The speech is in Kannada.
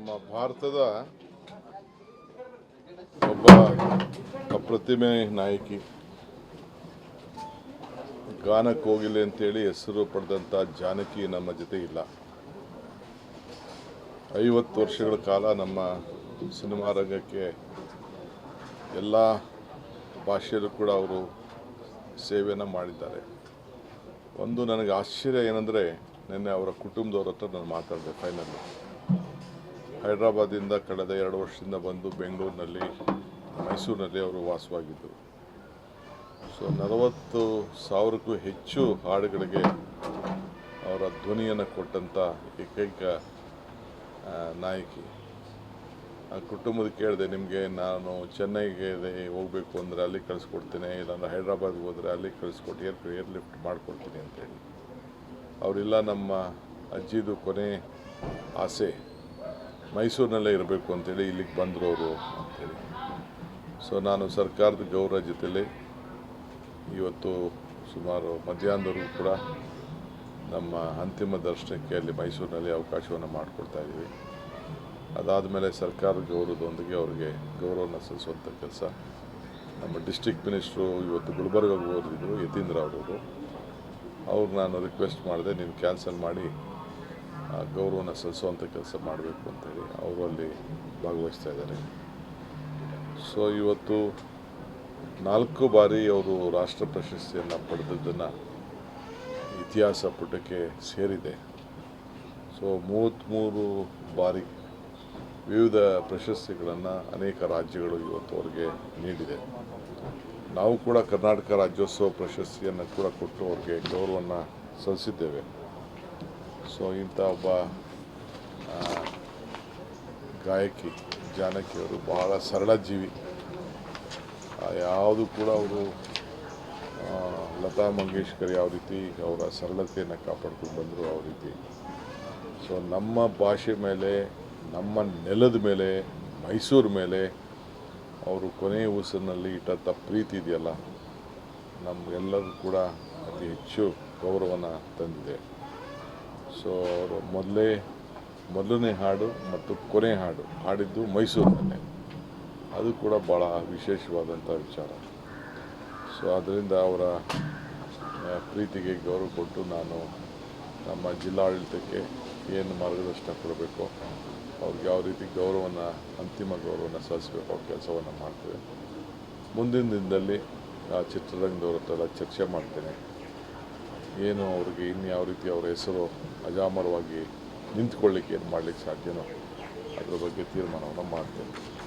ನಮ್ಮ ಭಾರತದ ಒಬ್ಬ ಅಪ್ರತಿಮೆ ನಾಯಕಿ, ಗಾನ ಕೋಗಿಲೆ ಅಂತೇಳಿ ಹೆಸರು ಪಡೆದಂಥ ಜಾನಕಿ ನಮ್ಮ ಜೊತೆ ಇಲ್ಲ. 50 ವರ್ಷಗಳ ಕಾಲ ನಮ್ಮ ಸಿನಿಮಾ ರಂಗಕ್ಕೆ ಎಲ್ಲ ಭಾಷೆಯಲ್ಲೂ ಕೂಡ ಅವರು ಸೇವೆಯನ್ನು ಮಾಡಿದ್ದಾರೆ. ಒಂದು ನನಗೆ ಆಶ್ಚರ್ಯ ಏನಂದರೆ, ನಿನ್ನೆ ಅವರ ಕುಟುಂಬದವ್ರ ಹತ್ರ ನಾನು ಮಾತಾಡಿದೆ. ಫೈನಲಿ ಹೈದರಾಬಾದಿಂದ ಕಳೆದ 2 ವರ್ಷದಿಂದ ಬಂದು ಬೆಂಗಳೂರಿನಲ್ಲಿ, ಮೈಸೂರಿನಲ್ಲಿ ಅವರು ವಾಸವಾಗಿದ್ದರು. ಸೊ 40,000ಕ್ಕೂ ಹೆಚ್ಚು ಹಾಡುಗಳಿಗೆ ಅವರ ಧ್ವನಿಯನ್ನು ಕೊಟ್ಟಂಥ ಏಕೈಕ ನಾಯಕಿ. ಆ ಕುಟುಂಬದ ಕೇಳಿದೆ, ನಿಮಗೆ ನಾನು ಚೆನ್ನೈಗೆ ಹೋಗಬೇಕು ಅಂದರೆ ಅಲ್ಲಿ ಕಳಿಸ್ಕೊಡ್ತೀನಿ, ಇಲ್ಲಾಂದ್ರೆ ಹೈದ್ರಾಬಾದ್ಗೆ ಹೋದರೆ ಅಲ್ಲಿ ಕಳಿಸ್ಕೊಟ್ಟು ಏರ್ ಲಿಫ್ಟ್ ಮಾಡಿಕೊಡ್ತೀನಿ ಅಂತೇಳಿ. ಅವರಿಲ್ಲ, ನಮ್ಮ ಅಜ್ಜಿದು ಕೊನೆ ಆಸೆ ಮೈಸೂರಿನಲ್ಲೇ ಇರಬೇಕು ಅಂತೇಳಿ ಇಲ್ಲಿಗೆ ಬಂದರು ಅವರು ಅಂತೇಳಿ. ಸೊ ನಾನು ಸರ್ಕಾರದ ಗೌರವ ಜೊತೆಯಲ್ಲಿ ಇವತ್ತು ಸುಮಾರು ಮಧ್ಯಾಹ್ನದವರೆಗೂ ಕೂಡ ನಮ್ಮ ಅಂತಿಮ ದರ್ಶನಕ್ಕೆ ಅಲ್ಲಿ ಮೈಸೂರಿನಲ್ಲಿ ಅವಕಾಶವನ್ನು ಮಾಡಿಕೊಡ್ತಾ ಇದ್ದೀವಿ. ಅದಾದ ಮೇಲೆ ಸರ್ಕಾರದ ಗೌರವದೊಂದಿಗೆ ಅವರಿಗೆ ಗೌರವವನ್ನು ಸಲ್ಲಿಸುವಂಥ ಕೆಲಸ ನಮ್ಮ ಡಿಸ್ಟ್ರಿಕ್ಟ್ ಮಿನಿಸ್ಟ್ರು ಇವತ್ತು ಗುಲ್ಬರ್ಗಾಗೆ ಹೋಗಿದ್ರು, ಯತೀಂದ್ರ ಅವರು. ಅವ್ರಿಗೆ ನಾನು ರಿಕ್ವೆಸ್ಟ್ ಮಾಡಿದೆ, ನೀನು ಕ್ಯಾನ್ಸಲ್ ಮಾಡಿ ಗೌರವನ ಸಲ್ಲಿಸುವಂಥ ಕೆಲಸ ಮಾಡಬೇಕು ಅಂತೇಳಿ. ಅವರು ಅಲ್ಲಿ ಭಾಗವಹಿಸ್ತಾ ಇದ್ದಾರೆ. ಸೊ ಇವತ್ತು 4 ಬಾರಿ ಅವರು ರಾಷ್ಟ್ರ ಪ್ರಶಸ್ತಿಯನ್ನು ಪಡೆದದ್ದನ್ನು ಇತಿಹಾಸ ಪುಟಕ್ಕೆ ಸೇರಿದೆ. ಸೊ 33 ಬಾರಿ ವಿವಿಧ ಪ್ರಶಸ್ತಿಗಳನ್ನು ಅನೇಕ ರಾಜ್ಯಗಳು ಇವತ್ತು ಅವರಿಗೆ ನೀಡಿದೆ. ನಾವು ಕೂಡ ಕರ್ನಾಟಕ ರಾಜ್ಯೋತ್ಸವ ಪ್ರಶಸ್ತಿಯನ್ನು ಕೂಡ ಕೊಟ್ಟು ಅವ್ರಿಗೆ ಗೌರವವನ್ನು ಸಲ್ಲಿಸಿದ್ದೇವೆ. ಸೊ ಇಂಥ ಒಬ್ಬ ಗಾಯಕಿ ಜಾನಕಿಯವರು ಬಹಳ ಸರಳ ಜೀವಿ. ಯಾವುದು ಕೂಡ ಅವರು ಲತಾ ಮಂಗೇಶ್ಕರ್ ಯಾವ ರೀತಿ ಅವರ ಸರಳತೆಯನ್ನು ಕಾಪಾಡ್ಕೊಂಡು ಬಂದರು, ಯಾವ ರೀತಿ. ಸೊ ನಮ್ಮ ಭಾಷೆ ಮೇಲೆ, ನಮ್ಮ ನೆಲದ ಮೇಲೆ, ಮೈಸೂರು ಮೇಲೆ ಅವರು ಕೊನೆಯ ಉಸಿರಿನಲ್ಲಿ ಇಟ್ಟಂಥ ಪ್ರೀತಿ ಇದೆಯಲ್ಲ, ನಮಗೆಲ್ಲರೂ ಕೂಡ ಅತಿ ಹೆಚ್ಚು ಗೌರವನ ತಂದಿದೆ. ಸೊ ಅವರು ಮೊದಲನೇ ಹಾಡು ಮತ್ತು ಕೊನೆ ಹಾಡು ಹಾಡಿದ್ದು ಮೈಸೂರಿನಲ್ಲೇ. ಅದು ಕೂಡ ಭಾಳ ವಿಶೇಷವಾದಂಥ ವಿಚಾರ. ಸೊ ಅದರಿಂದ ಅವರ ಪ್ರೀತಿಗೆ ಗೌರವ ಕೊಟ್ಟು ನಾನು ನಮ್ಮ ಜಿಲ್ಲಾಡಳಿತಕ್ಕೆ ಏನು ಮಾರ್ಗದರ್ಶನ ಕೊಡಬೇಕು, ಅವ್ರಿಗೆ ಯಾವ ರೀತಿ ಅಂತಿಮ ಗೌರವವನ್ನು ಸಲ್ಲಿಸಬೇಕು ಕೆಲಸವನ್ನು ಮಾಡ್ತೇವೆ. ಮುಂದಿನ ದಿನದಲ್ಲಿ ಆ ಚಿತ್ರರಂಗದವ್ರ ಹತ್ರ ಚರ್ಚೆ ಮಾಡ್ತೇನೆ. ಏನು ಅವ್ರಿಗೆ ಇನ್ಯಾವ ರೀತಿ ಅವರ ಹೆಸರು ಅಜಾಮರವಾಗಿ ನಿಂತ್ಕೊಳ್ಳಿಕ್ಕೆ ಏನು ಮಾಡಲಿಕ್ಕೆ ಸಾಧ್ಯನೋ ಅದ್ರ ಬಗ್ಗೆ ತೀರ್ಮಾನವನ್ನು ಮಾಡ್ತೇನೆ.